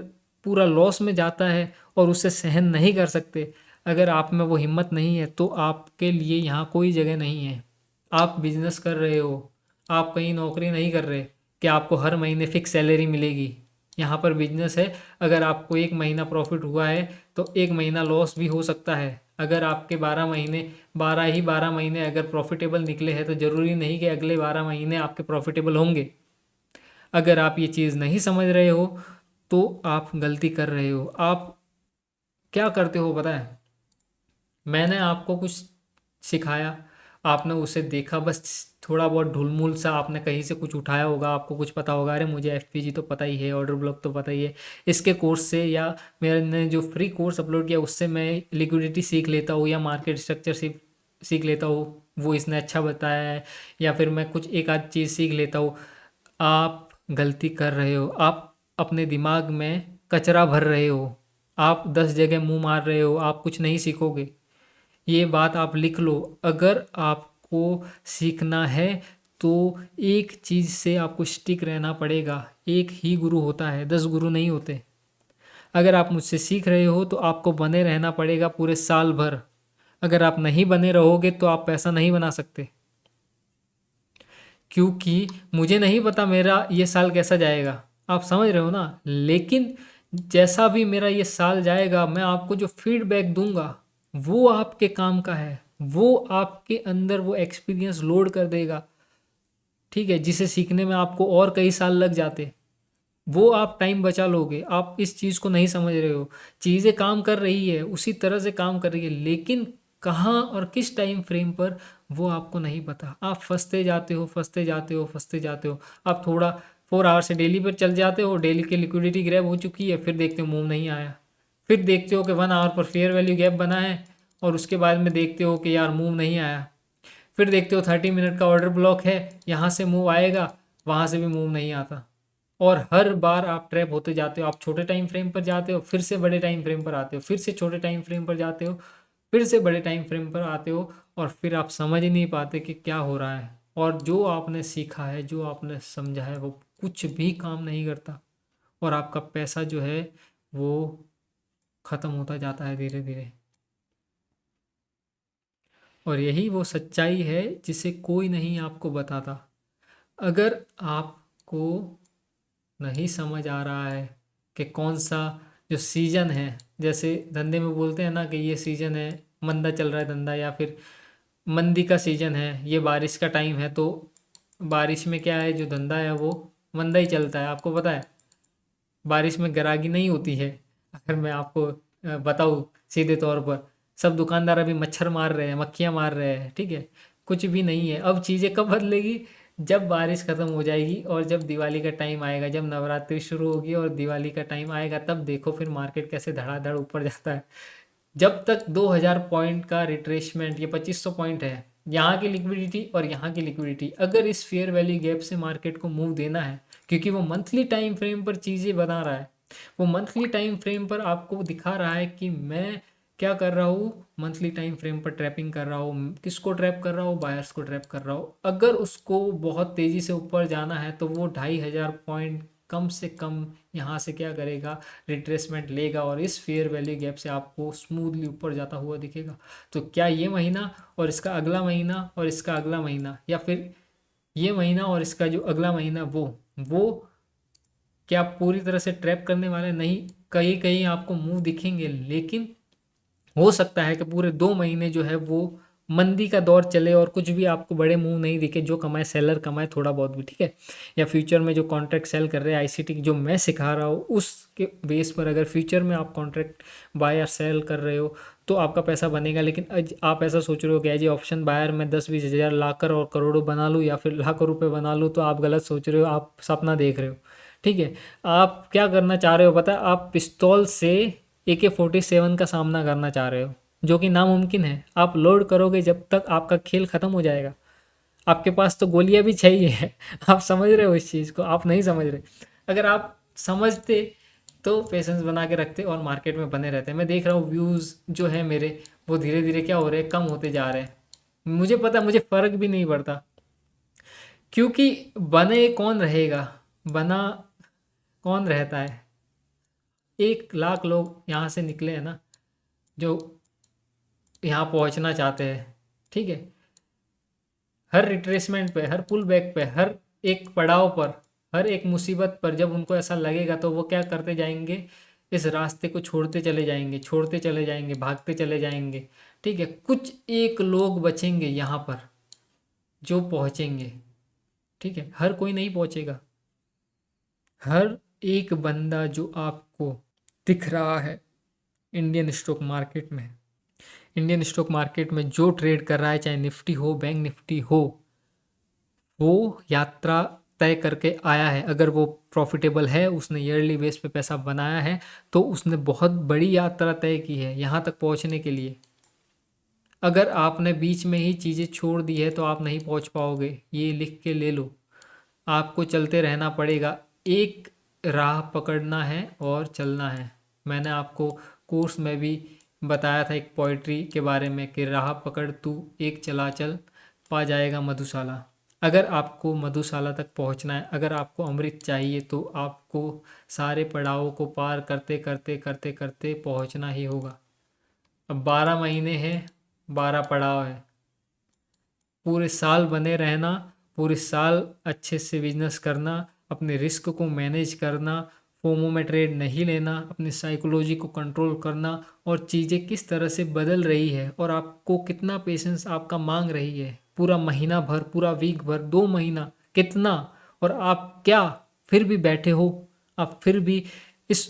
पूरा लॉस में जाता है और उसे सहन नहीं कर सकते, अगर आप में वो हिम्मत नहीं है, तो आपके लिए यहाँ कोई जगह नहीं है। आप बिजनेस कर रहे हो, आप कहीं नौकरी नहीं कर रहे कि आपको हर महीने फिक्स सैलरी मिलेगी। यहाँ पर बिजनेस है, अगर आपको 1 महीना प्रॉफिट हुआ है तो 1 महीना लॉस भी हो सकता है। अगर आपके 12 महीने, 12 ही 12 महीने अगर प्रॉफिटेबल निकले हैं, तो ज़रूरी नहीं कि अगले 12 महीने आपके प्रॉफिटेबल होंगे। अगर आप ये चीज़ नहीं समझ रहे हो, तो आप गलती कर रहे हो। आप क्या करते हो पता है? मैंने आपको कुछ सिखाया, आपने उसे देखा, बस थोड़ा बहुत ढुलमुल सा आपने कहीं से कुछ उठाया होगा, आपको कुछ पता होगा, अरे मुझे एफपीजी तो पता ही है, ऑर्डर ब्लॉक तो पता ही है, इसके कोर्स से या मैंने जो फ्री कोर्स अपलोड किया उससे मैं लिक्विडिटी सीख लेता हूँ या मार्केट स्ट्रक्चर सीख लेता हूँ, वो इसने अच्छा बताया है, या फिर मैं कुछ एक आध चीज़ सीख लेता हूँ। आप गलती कर रहे हो। आप अपने दिमाग में कचरा भर रहे हो। आप 10 जगह मुंह मार रहे हो, आप कुछ नहीं सीखोगे। ये बात आप लिख लो। अगर आपको सीखना है तो एक चीज़ से आपको स्टिक रहना पड़ेगा। एक ही गुरु होता है, 10 गुरु नहीं होते। अगर आप मुझसे सीख रहे हो तो आपको बने रहना पड़ेगा पूरे साल भर। अगर आप नहीं बने रहोगे तो आप पैसा नहीं बना सकते। क्योंकि मुझे नहीं पता मेरा ये साल कैसा जाएगा, आप समझ रहे हो ना। लेकिन जैसा भी मेरा ये साल जाएगा, मैं आपको जो फीडबैक दूंगा वो आपके काम का है। वो आपके अंदर वो एक्सपीरियंस लोड कर देगा, ठीक है, जिसे सीखने में आपको और कई साल लग जाते। वो आप टाइम बचा लोगे। आप इस चीज़ को नहीं समझ रहे हो। चीज़ें काम कर रही है, उसी तरह से काम कर रही है, लेकिन कहाँ और किस टाइम फ्रेम पर वो आपको नहीं पता। आप फंसते जाते हो, फंसते जाते हो, फंसते जाते हो। आप थोड़ा 4 आवर से डेली पर चल जाते हो, डेली की लिक्विडिटी ग्रैब हो चुकी है, फिर देखते हो मूव नहीं आया। फिर देखते हो कि 1 आवर पर फेयर वैल्यू गैप बना है, और उसके बाद में देखते हो कि यार मूव नहीं आया। फिर देखते हो 30 मिनट का ऑर्डर ब्लॉक है, यहाँ से मूव आएगा, वहाँ से भी मूव नहीं आता। और हर बार आप ट्रैप होते जाते हो। आप छोटे टाइम फ्रेम पर जाते हो, फिर से बड़े टाइम फ्रेम पर आते हो, फिर से छोटे टाइम फ्रेम पर जाते हो, फिर से बड़े टाइम फ्रेम पर आते हो, और फिर आप समझ ही नहीं पाते कि क्या हो रहा है। और जो आपने सीखा है, जो आपने समझा है, वो कुछ भी काम नहीं करता, और आपका पैसा जो है वो ख़त्म होता जाता है धीरे धीरे। और यही वो सच्चाई है जिसे कोई नहीं आपको बताता। अगर आपको नहीं समझ आ रहा है कि कौन सा जो सीज़न है, जैसे धंधे में बोलते हैं ना कि ये सीज़न है, मंदा चल रहा है धंधा, या फिर मंदी का सीज़न है, ये बारिश का टाइम है, तो बारिश में क्या है, जो धंधा है वो मंदा ही चलता है। आपको पता है बारिश में ग्राहकी नहीं होती है। अगर मैं आपको बताऊँ सीधे तौर पर, सब दुकानदार अभी मच्छर मार रहे हैं, मक्खियाँ मार रहे हैं, ठीक है, कुछ भी नहीं है। अब चीज़ें कब बदलेगी? जब बारिश ख़त्म हो जाएगी और जब दिवाली का टाइम आएगा, जब नवरात्रि शुरू होगी और दिवाली का टाइम आएगा, तब देखो फिर मार्केट कैसे धड़ाधड़ ऊपर जाता है। जब तक 2000 पॉइंट का रिट्रेसमेंट, ये 2500 पॉइंट है, यहाँ की लिक्विडिटी और यहाँ की लिक्विडिटी, अगर इस फेयर वैल्यू गैप से मार्केट को मूव देना है, क्योंकि वो मंथली टाइम फ्रेम पर चीज़ें बना रहा है, वो मंथली टाइम फ्रेम पर आपको दिखा रहा है कि मैं क्या कर रहा हूँ, मंथली टाइम फ्रेम पर ट्रैपिंग कर रहा हूँ। किसको ट्रैप कर रहा हूँ? बायर्स को ट्रैप कर रहा हूँ। अगर उसको बहुत तेज़ी से ऊपर जाना है तो वो 2500 पॉइंट कम से कम यहाँ से क्या करेगा, रिट्रेसमेंट लेगा, और इस फेयर वैल्यू गैप से आपको स्मूथली ऊपर जाता हुआ दिखेगा। तो क्या ये महीना और इसका अगला महीना और इसका अगला महीना, या फिर ये महीना और इसका जो अगला महीना, वो क्या पूरी तरह से ट्रैप करने वाले नहीं? कहीं कहीं आपको मुंह दिखेंगे, लेकिन हो सकता है कि पूरे 2 महीने जो है वो मंदी का दौर चले और कुछ भी आपको बड़े मुंह नहीं दिखे। जो कमाए सेलर कमाए थोड़ा बहुत भी, ठीक है। या फ्यूचर में जो कॉन्ट्रैक्ट सेल कर रहे हैं आईसीटी जो मैं सिखा रहा हूँ, उसके बेस पर अगर फ्यूचर में आप कॉन्ट्रैक्ट बाय या सेल कर रहे हो तो आपका पैसा बनेगा। लेकिन आज आप ऐसा सोच रहे हो कि एज ए ऑप्शन बायर में 10-20 हज़ार लाकर और करोड़ों बना लूँ या फिर लाखों रुपए बना लूँ, तो आप गलत सोच रहे हो, आप सपना देख रहे हो, ठीक है। आप क्या करना चाह रहे हो पता है? आप पिस्तौल से AK-47 का सामना करना चाह रहे हो, जो कि नामुमकिन है। आप लोड करोगे जब तक आपका खेल ख़त्म हो जाएगा। आपके पास तो गोलियां भी चाहिए। आप समझ रहे हो इस चीज़ को? आप नहीं समझ रहे। अगर आप समझते तो पेशेंस बना के रखते और मार्केट में बने रहते। मैं देख रहा हूँ व्यूज़ जो है मेरे, वो धीरे धीरे क्या हो रहे हैं, कम होते जा रहे हैं। मुझे पता, मुझे फ़र्क भी नहीं पड़ता, क्योंकि बने कौन रहेगा, बना कौन रहता है। 1 लाख लोग यहाँ से निकले हैं ना, जो यहाँ पहुँचना चाहते हैं, ठीक है। हर रिट्रेसमेंट पे, हर पुल बैक पे, हर एक पड़ाव पर, हर एक मुसीबत पर जब उनको ऐसा लगेगा तो वो क्या करते जाएंगे, इस रास्ते को छोड़ते चले जाएंगे, छोड़ते चले जाएंगे, भागते चले जाएंगे, ठीक है। कुछ एक लोग बचेंगे यहाँ पर जो पहुँचेंगे, ठीक है। हर कोई नहीं पहुँचेगा। हर एक बंदा जो आपको दिख रहा है इंडियन स्टॉक मार्केट में, इंडियन स्टॉक मार्केट में जो ट्रेड कर रहा है, चाहे निफ्टी हो, बैंक निफ्टी हो, वो यात्रा तय करके आया है। अगर वो प्रॉफिटेबल है, उसने ईयरली बेस पे पैसा बनाया है, तो उसने बहुत बड़ी यात्रा तय की है यहाँ तक पहुँचने के लिए। अगर आपने बीच में ही चीज़ें छोड़ दी है तो आप नहीं पहुँच पाओगे, ये लिख के ले लो। आपको चलते रहना पड़ेगा, एक राह पकड़ना है और चलना है। मैंने आपको कोर्स में भी बताया था एक पोइट्री के बारे में कि राह पकड़ तू एक चला चल, पा जाएगा मधुशाला। अगर आपको मधुशाला तक पहुंचना है, अगर आपको अमृत चाहिए, तो आपको सारे पड़ावों को पार करते करते करते करते पहुंचना ही होगा। अब 12 महीने हैं, 12 पड़ाव है। पूरे साल बने रहना, पूरे साल अच्छे से बिजनेस करना, अपने रिस्क को मैनेज करना, फोमो में ट्रेड नहीं लेना, अपनी साइकोलॉजी को कंट्रोल करना, और चीज़ें किस तरह से बदल रही है और आपको कितना पेशेंस आपका मांग रही है। पूरा महीना भर, पूरा वीक भर, 2 महीना, कितना, और आप क्या फिर भी बैठे हो, आप फिर भी इस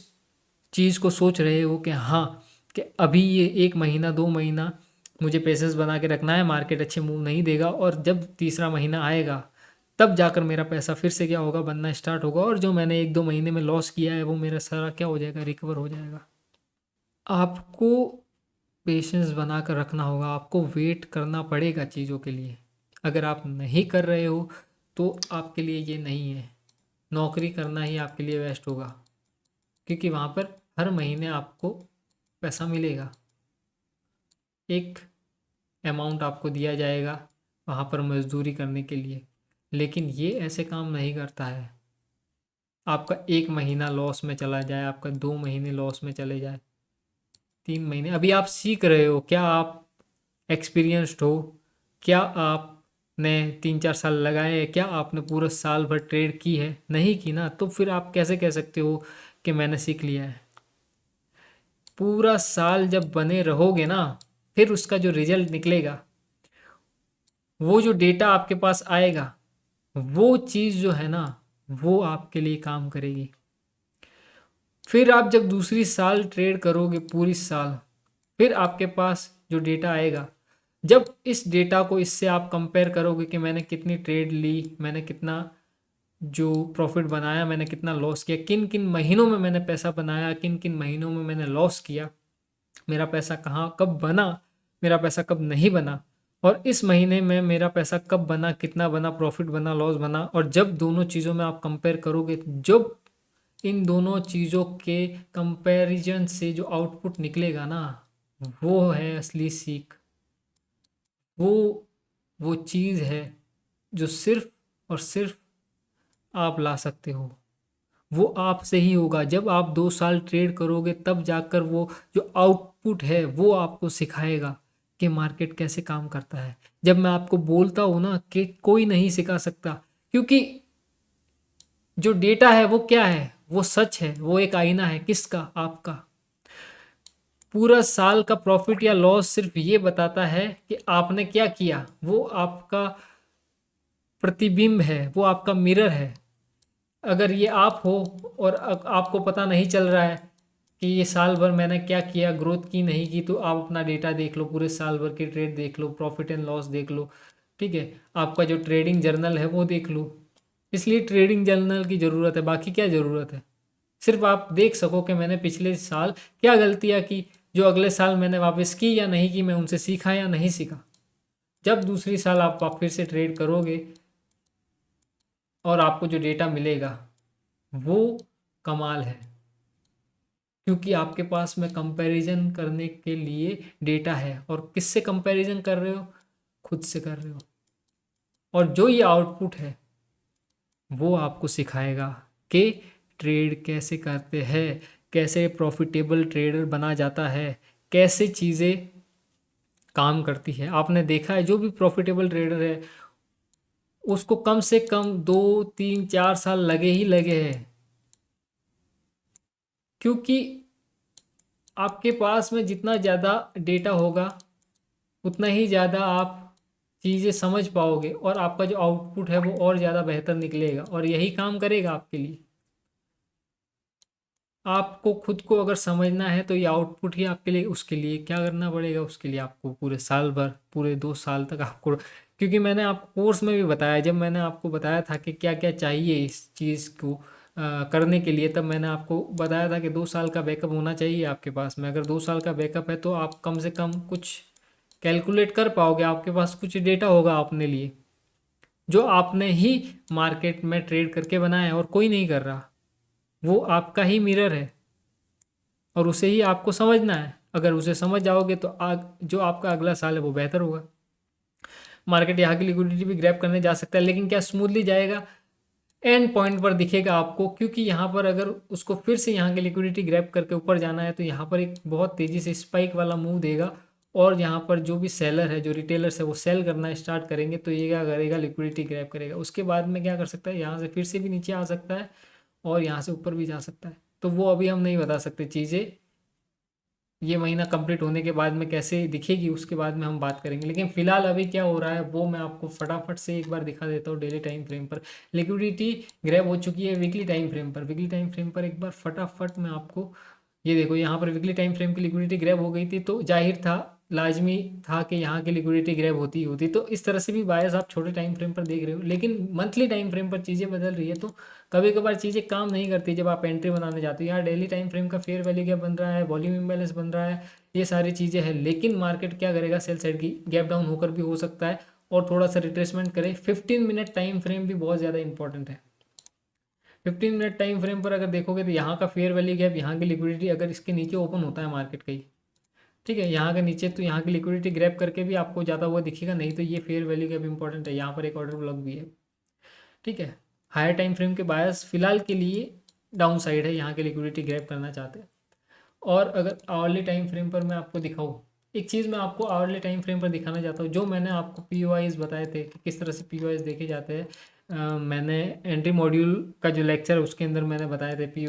चीज़ को सोच रहे हो कि हाँ, कि अभी ये 1 महीना 2 महीना मुझे पेशेंस बना के रखना है, मार्केट अच्छे मूव नहीं देगा, और जब तीसरा महीना आएगा तब जाकर मेरा पैसा फिर से क्या होगा, बनना स्टार्ट होगा, और जो मैंने 1-2 महीने में लॉस किया है वो मेरा सारा क्या हो जाएगा, रिकवर हो जाएगा। आपको पेशेंस बना कर रखना होगा, आपको वेट करना पड़ेगा चीज़ों के लिए। अगर आप नहीं कर रहे हो तो आपके लिए ये नहीं है। नौकरी करना ही आपके लिए बेस्ट होगा, क्योंकि वहाँ पर हर महीने आपको पैसा मिलेगा, एक अमाउंट आपको दिया जाएगा वहाँ पर मजदूरी करने के लिए। लेकिन ये ऐसे काम नहीं करता है। आपका 1 महीना लॉस में चला जाए, आपका 2 महीने लॉस में चले जाए, 3 महीने, अभी आप सीख रहे हो, क्या आप एक्सपीरियंस्ड हो, क्या आपने 3-4 साल लगाए हैं, क्या आपने पूरा साल भर ट्रेड की है, नहीं की ना, तो फिर आप कैसे कह सकते हो कि मैंने सीख लिया है। पूरा साल जब बने रहोगे ना, फिर उसका जो रिजल्ट निकलेगा, वो जो डेटा आपके पास आएगा, वो चीज़ जो है ना, वो आपके लिए काम करेगी। फिर आप जब दूसरी साल ट्रेड करोगे पूरी साल, फिर आपके पास जो डेटा आएगा, जब इस डेटा को इससे आप कंपेयर करोगे कि मैंने कितनी ट्रेड ली, मैंने कितना जो प्रॉफिट बनाया, मैंने कितना लॉस किया, किन किन महीनों में मैंने पैसा बनाया, किन किन महीनों में मैंने लॉस किया, मेरा पैसा कहाँ कब बना, मेरा पैसा कब नहीं बना, और इस महीने में मेरा पैसा कब बना, कितना बना, प्रॉफिट बना, लॉस बना, और जब दोनों चीज़ों में आप कंपेयर करोगे, जब इन दोनों चीज़ों के कंपैरिजन से जो आउटपुट निकलेगा ना, वो है असली सीख। वो वो चीज़ है जो सिर्फ और सिर्फ आप ला सकते हो। वो आपसे ही होगा। जब आप 2 साल ट्रेड करोगे तब जाकर वो जो आउटपुट है वो आपको सिखाएगा कि मार्केट कैसे काम करता है। जब मैं आपको बोलता हूँ ना कि कोई नहीं सिखा सकता, क्योंकि जो डेटा है वो क्या है, वो सच है, वो एक आईना है। किसका? आपका। पूरा साल का प्रॉफिट या लॉस सिर्फ ये बताता है कि आपने क्या किया। वो आपका प्रतिबिंब है, वो आपका मिरर है। अगर ये आप हो और आपको पता नहीं चल रहा है कि ये साल भर मैंने क्या किया, ग्रोथ की नहीं की, तो आप अपना डेटा देख लो, पूरे साल भर की ट्रेड देख लो, प्रॉफिट एंड लॉस देख लो, ठीक है। आपका जो ट्रेडिंग जर्नल है वो देख लो। इसलिए ट्रेडिंग जर्नल की ज़रूरत है, बाकी क्या ज़रूरत है। सिर्फ आप देख सको कि मैंने पिछले साल क्या गलतियाँ की, जो अगले साल मैंने वापस की या नहीं की, मैं उनसे सीखा या नहीं सीखा। जब दूसरी साल आप फिर से ट्रेड करोगे और आपको जो डेटा मिलेगा वो कमाल है, क्योंकि आपके पास में कंपैरिजन करने के लिए डेटा है। और किससे कंपैरिजन कर रहे हो? खुद से कर रहे हो। और जो ये आउटपुट है वो आपको सिखाएगा कि ट्रेड कैसे करते हैं, कैसे प्रॉफिटेबल ट्रेडर बना जाता है, कैसे चीज़ें काम करती है। आपने देखा है जो भी प्रॉफिटेबल ट्रेडर है उसको कम से कम 2-3-4 साल लगे ही लगे हैं, क्योंकि आपके पास में जितना ज़्यादा डेटा होगा उतना ही ज़्यादा आप चीज़ें समझ पाओगे और आपका जो आउटपुट है वो और ज़्यादा बेहतर निकलेगा और यही काम करेगा आपके लिए। आपको खुद को अगर समझना है तो ये आउटपुट ही आपके लिए, उसके लिए क्या करना पड़ेगा, उसके लिए आपको पूरे साल भर, पूरे 2 साल तक आपको, क्योंकि मैंने आपको कोर्स में भी बताया, जब मैंने आपको बताया था कि क्या क्या चाहिए इस चीज़ को करने के लिए, तब मैंने आपको बताया था कि 2 साल का बैकअप होना चाहिए आपके पास में। अगर 2 साल का बैकअप है तो आप कम से कम कुछ कैलकुलेट कर पाओगे, आपके पास कुछ डेटा होगा अपने लिए, जो आपने ही मार्केट में ट्रेड करके बनाया है और कोई नहीं कर रहा। वो आपका ही मिरर है और उसे ही आपको समझना है। अगर उसे समझ जाओगे तो जो आपका अगला साल है वो बेहतर होगा। मार्केट यहाँ की लिक्विडिटी भी ग्रैब करने जा सकता है, लेकिन क्या स्मूथली जाएगा, एंड पॉइंट पर दिखेगा आपको, क्योंकि यहाँ पर अगर उसको फिर से यहाँ की लिक्विडिटी ग्रैब करके ऊपर जाना है तो यहाँ पर एक बहुत तेज़ी से स्पाइक वाला मूव देगा, और यहाँ पर जो भी सेलर है, जो रिटेलर्स है, वो सेल करना स्टार्ट करेंगे, तो ये क्या करेगा, लिक्विडिटी ग्रैब करेगा। उसके बाद में क्या कर सकता है, यहाँ से फिर से भी नीचे आ सकता है और यहाँ से ऊपर भी जा सकता है। तो वो अभी हम नहीं बता सकते, चीज़ें ये महीना कंप्लीट होने के बाद में कैसे दिखेगी उसके बाद में हम बात करेंगे। लेकिन फिलहाल अभी क्या हो रहा है वो मैं आपको फटाफट से एक बार दिखा देता हूँ। डेली टाइम फ्रेम पर लिक्विडिटी ग्रैब हो चुकी है। वीकली टाइम फ्रेम पर, वीकली टाइम फ्रेम पर एक बार फटाफट मैं आपको, ये देखो यहाँ पर वीकली टाइम फ्रेम की लिक्विडिटी ग्रैब हो गई थी, तो जाहिर था, लाजमी था कि यहाँ की लिक्विडिटी ग्रैब होती ही होती। तो इस तरह से भी बायस आप छोटे टाइम फ्रेम पर देख रहे हो, लेकिन मंथली टाइम फ्रेम पर चीज़ें बदल रही है, तो कभी कभार चीज़ें काम नहीं करती जब आप एंट्री बनाने जाते हो। यहाँ डेली टाइम फ्रेम का फेयर वैल्यू गैप बन रहा है, वॉल्यूम इम्बैलेंस बन रहा है, ये सारी चीज़ें हैं, लेकिन मार्केट क्या करेगा, सेल साइड की गैप डाउन होकर भी हो सकता है और थोड़ा सा रिट्रेसमेंट करे। 15 मिनट टाइम फ्रेम भी बहुत ज़्यादा इंपॉर्टेंट है। 15 मिनट टाइम फ्रेम पर अगर देखोगे तो यहाँ का फेयर वैल्यू गैप, यहाँ की लिक्विडिटी अगर इसके नीचे ओपन होता है मार्केट का ही, ठीक है, यहाँ के नीचे, तो यहाँ की लिक्विडिटी ग्रैब करके भी आपको ज़्यादा वो दिखेगा नहीं, तो ये फेयर वैल्यू गैप इंपॉर्टेंट है। यहाँ पर एक ऑर्डर ब्लॉक भी है, ठीक है। हायर टाइम फ्रेम के बायस फिलहाल के लिए डाउन साइड है, यहाँ की लिक्विडिटी ग्रैब करना चाहते हैं। और अगर आवरली टाइम फ्रेम पर मैं आपको दिखाऊँ, एक चीज़ मैं आपको आवरली टाइम फ्रेम पर दिखाना चाहता हूँ, जो मैंने आपको पी बताए थे कि किस तरह से पी देखे जाते हैं। मैंने एंट्री मॉड्यूल का जो लेक्चर है उसके अंदर मैंने बताए थे पी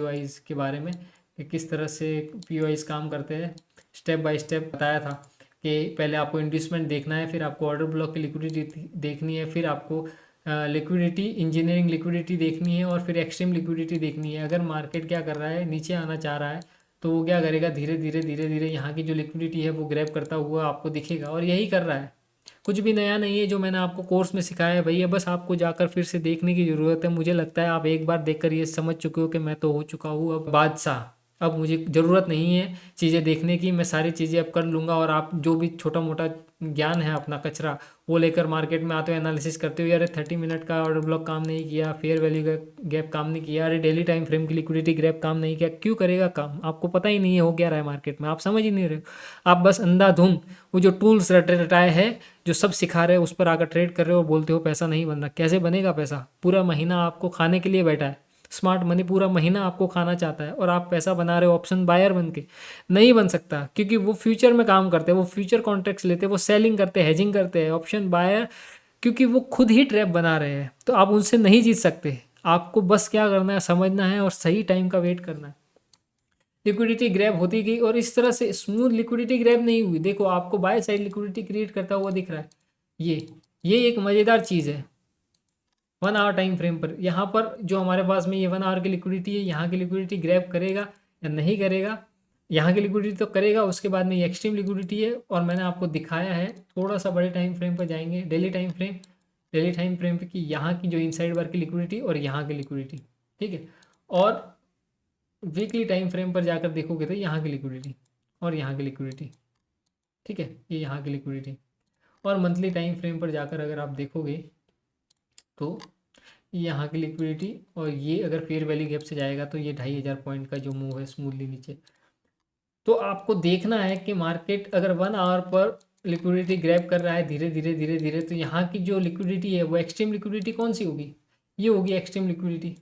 के बारे में, कि किस तरह से पी काम करते हैं। स्टेप बाय स्टेप बताया था कि पहले आपको इंड्यूसमेंट देखना है, फिर आपको ऑर्डर ब्लॉक की लिक्विडिटी देखनी है, फिर आपको लिक्विडिटी, इंजीनियरिंग लिक्विडिटी देखनी है, और फिर एक्सट्रीम लिक्विडिटी देखनी है। अगर मार्केट क्या कर रहा है, नीचे आना चाह रहा है, तो वो क्या करेगा, धीरे धीरे धीरे धीरे यहाँ की जो लिक्विडिटी है वो ग्रैब करता हुआ आपको दिखेगा, और यही कर रहा है। कुछ भी नया नहीं है जो मैंने आपको कोर्स में सिखाया है भैया, बस आपको जाकर फिर से देखने की ज़रूरत है। मुझे लगता है आप एक बार देखकर ये समझ चुके हो कि मैं तो हो चुका हूँ अब बादशाह, अब मुझे ज़रूरत नहीं है चीज़ें देखने की, मैं सारी चीज़ें अब कर लूँगा। और आप जो भी छोटा मोटा ज्ञान है अपना कचरा, वो लेकर मार्केट में आते हो, एनालिसिस करते हो, यार 30 मिनट का ऑर्डर ब्लॉक काम नहीं किया, फेयर वैल्यू का गैप काम नहीं किया, अरे डेली टाइम फ्रेम की लिक्विडिटी गैप काम नहीं किया, क्यों करेगा काम? आपको पता ही नहीं है हो क्या रहा है मार्केट में, आप समझ ही नहीं रहे हो। आप बस अंधाधुंध वो जो टूल्स रटे रटाए हैं, जो सब सिखा रहे हो, उस पर आकर ट्रेड कर रहे हो और बोलते हो पैसा नहीं बन रहा। कैसे बनेगा पैसा? पूरा महीना आपको खाने के लिए बैठा है, स्मार्ट मनी पूरा महीना आपको खाना चाहता है, और आप पैसा बना रहे हो ऑप्शन बायर बन के। नहीं बन सकता, क्योंकि वो फ्यूचर में काम करते हैं, वो फ्यूचर कॉन्ट्रैक्ट्स लेते हैं, वो सेलिंग करते हैं, हेजिंग करते हैं। ऑप्शन बायर, क्योंकि वो खुद ही ट्रैप बना रहे हैं, तो आप उनसे नहीं जीत सकते। आपको बस क्या करना है, समझना है और सही टाइम का वेट करना है। लिक्विडिटी ग्रैब होती गई, और इस तरह से स्मूथ लिक्विडिटी ग्रैब नहीं हुई। देखो आपको बाय साइड लिक्विडिटी क्रिएट करता हुआ दिख रहा है, ये एक मज़ेदार चीज़ है। 1 आवर टाइम फ्रेम पर, यहाँ पर जो हमारे पास में ये 1 आवर की लिक्विडिटी है, यहाँ की लिक्विडिटी ग्रैब करेगा या नहीं करेगा? यहाँ की लिक्विडिटी तो करेगा, उसके बाद में ये एक्सट्रीम लिक्विडिटी है, और मैंने आपको दिखाया है। थोड़ा सा बड़े टाइम फ्रेम पर जाएंगे, daily time frame, daily time frame पे की यहाँ की जो इनसाइड बार की लिक्विडिटी और यहाँ की लिक्विडिटी, ठीक है। और वीकली टाइम फ्रेम पर जाकर देखोगे तो यहाँ की लिक्विडिटी और यहाँ की लिक्विडिटी, ठीक है, ये यहाँ की लिक्विडिटी। और मंथली टाइम फ्रेम पर जाकर अगर आप देखोगे तो यहाँ की लिक्विडिटी, और ये अगर फेयर वैल्यू गैप से जाएगा तो ये 2500 पॉइंट का जो मूव है स्मूथली नीचे। तो आपको देखना है कि मार्केट अगर 1 आवर पर लिक्विडिटी ग्रैब कर रहा है धीरे धीरे धीरे धीरे, तो यहाँ की जो लिक्विडिटी है वो एक्सट्रीम लिक्विडिटी कौन सी होगी? ये होगी एक्सट्रीम लिक्विडिटी।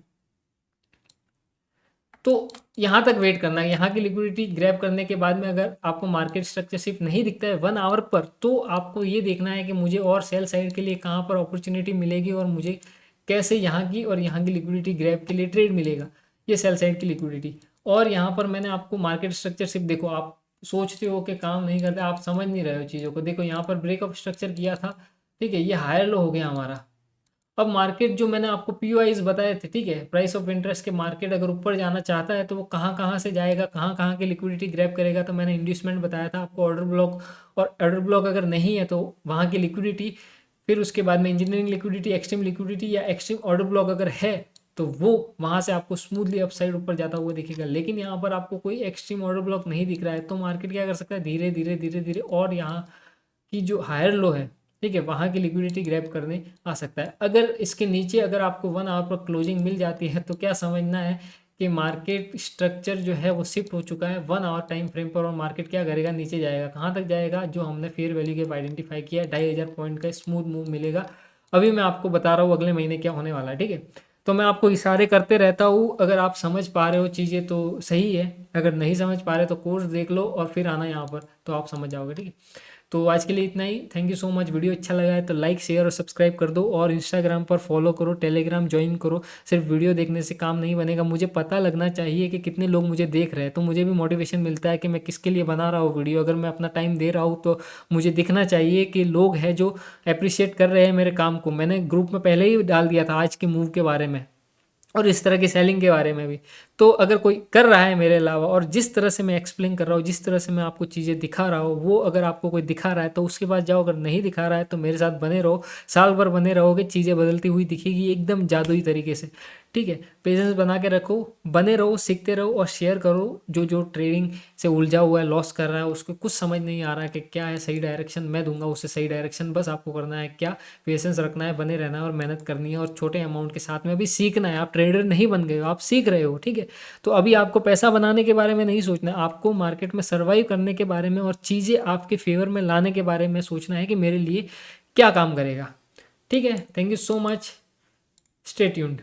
तो यहाँ तक वेट करना है। यहाँ की लिक्विडिटी ग्रैब करने के बाद में अगर आपको मार्केट स्ट्रक्चर शिफ्ट नहीं दिखता है 1 आवर पर, तो आपको ये देखना है कि मुझे और सेल साइड के लिए कहाँ पर अपॉर्चुनिटी मिलेगी, और मुझे कैसे यहाँ की और यहाँ की लिक्विडिटी ग्रैब के लिए ट्रेड मिलेगा, ये सेल साइड की लिक्विडिटी। और यहाँ पर मैंने आपको मार्केट स्ट्रक्चर शिफ्ट, देखो आप सोचते हो कि काम नहीं करते, आप समझ नहीं रहे हो चीज़ों को। देखो यहाँ पर ब्रेकअप स्ट्रक्चर किया था, ठीक है, ये हायर लो हो गया हमारा, अब मार्केट जो मैंने आपको पीओआईज बताए थे, ठीक है, प्राइस ऑफ इंटरेस्ट के, मार्केट अगर ऊपर जाना चाहता है तो वो कहाँ कहाँ से जाएगा, कहाँ कहाँ की लिक्विडिटी ग्रैब करेगा। तो मैंने इंड्यूसमेंट बताया था आपको, ऑर्डर ब्लॉक, और ऑर्डर ब्लॉक अगर नहीं है तो वहाँ की लिक्विडिटी, फिर उसके बाद में इंजीनियरिंग लिक्विडिटी, एक्सट्रीम लिक्विडिटी या एक्सट्रीम ऑर्डर ब्लॉक अगर है तो वो वहाँ से आपको स्मूथली अपसाइड ऊपर जाता हुआ दिखेगा। लेकिन यहाँ पर आपको कोई एक्सट्रीम ऑर्डर ब्लॉक नहीं दिख रहा है, तो मार्केट क्या कर सकता है, धीरे धीरे धीरे धीरे और यहाँ की जो हायर लो है, ठीक है, वहाँ की लिक्विडिटी ग्रैब करने आ सकता है। अगर इसके नीचे अगर आपको 1 आवर पर क्लोजिंग मिल जाती है तो क्या समझना है कि मार्केट स्ट्रक्चर जो है वो शिफ्ट हो चुका है 1 आवर टाइम फ्रेम पर, और मार्केट क्या करेगा, नीचे जाएगा। कहाँ तक जाएगा, जो हमने फेयर वैल्यू गैप आइडेंटिफाई किया है, 2500 पॉइंट का स्मूथ मूव मिलेगा। अभी मैं आपको बता रहा हूँ अगले महीने क्या होने वाला है, ठीक है। तो मैं आपको इशारे करते रहता हूँ, अगर आप समझ पा रहे हो चीज़ें तो सही है, अगर नहीं समझ पा रहे तो कोर्स देख लो और फिर आना यहाँ पर, तो आप समझ जाओगे, ठीक है। तो आज के लिए इतना ही, thank you so much. Video अच्छा लगा है तो लाइक शेयर और सब्सक्राइब कर दो, और इंस्टाग्राम पर फॉलो करो, टेलीग्राम ज्वाइन करो। सिर्फ वीडियो देखने से काम नहीं बनेगा, मुझे पता लगना चाहिए कि कितने लोग मुझे देख रहे हैं, तो मुझे भी मोटिवेशन मिलता है कि मैं किसके लिए बना रहा हूँ वीडियो। अगर मैं अपना टाइम दे रहा हूँ तो मुझे दिखना चाहिए कि लोग हैं जो अप्रिशिएट कर रहे हैं मेरे काम को। मैंने ग्रुप में पहले ही डाल दिया था आज के मूव के बारे में, और इस तरह की सेलिंग के बारे में भी। तो अगर कोई कर रहा है मेरे अलावा, और जिस तरह से मैं एक्सप्लेन कर रहा हूँ, जिस तरह से मैं आपको चीज़ें दिखा रहा हूँ, वो अगर आपको कोई दिखा रहा है तो उसके पास जाओ। अगर नहीं दिखा रहा है तो मेरे साथ बने रहो, साल भर बने रहोगे, चीज़ें बदलती हुई दिखेगी एकदम जादुई तरीके से, ठीक है। पेशेंस बना के रखो, बने रहो, सीखते रहो और शेयर करो। जो जो ट्रेडिंग से उलझा हुआ है, लॉस कर रहा है, उसको कुछ समझ नहीं आ रहा है कि क्या है सही डायरेक्शन, मैं दूंगा उसे सही डायरेक्शन। बस आपको करना है क्या, पेशेंस रखना है, बने रहना है और मेहनत करनी है, और छोटे अमाउंट के साथ में अभी सीखना है। आप ट्रेडर नहीं बन गए हो, आप सीख रहे हो, ठीक है। तो अभी आपको पैसा बनाने के बारे में नहीं सोचना है, आपको मार्केट में सर्वाइव करने के बारे में और चीज़ें आपके फेवर में लाने के बारे में सोचना है कि मेरे लिए क्या काम करेगा, ठीक है। Thank you so much, stay tuned.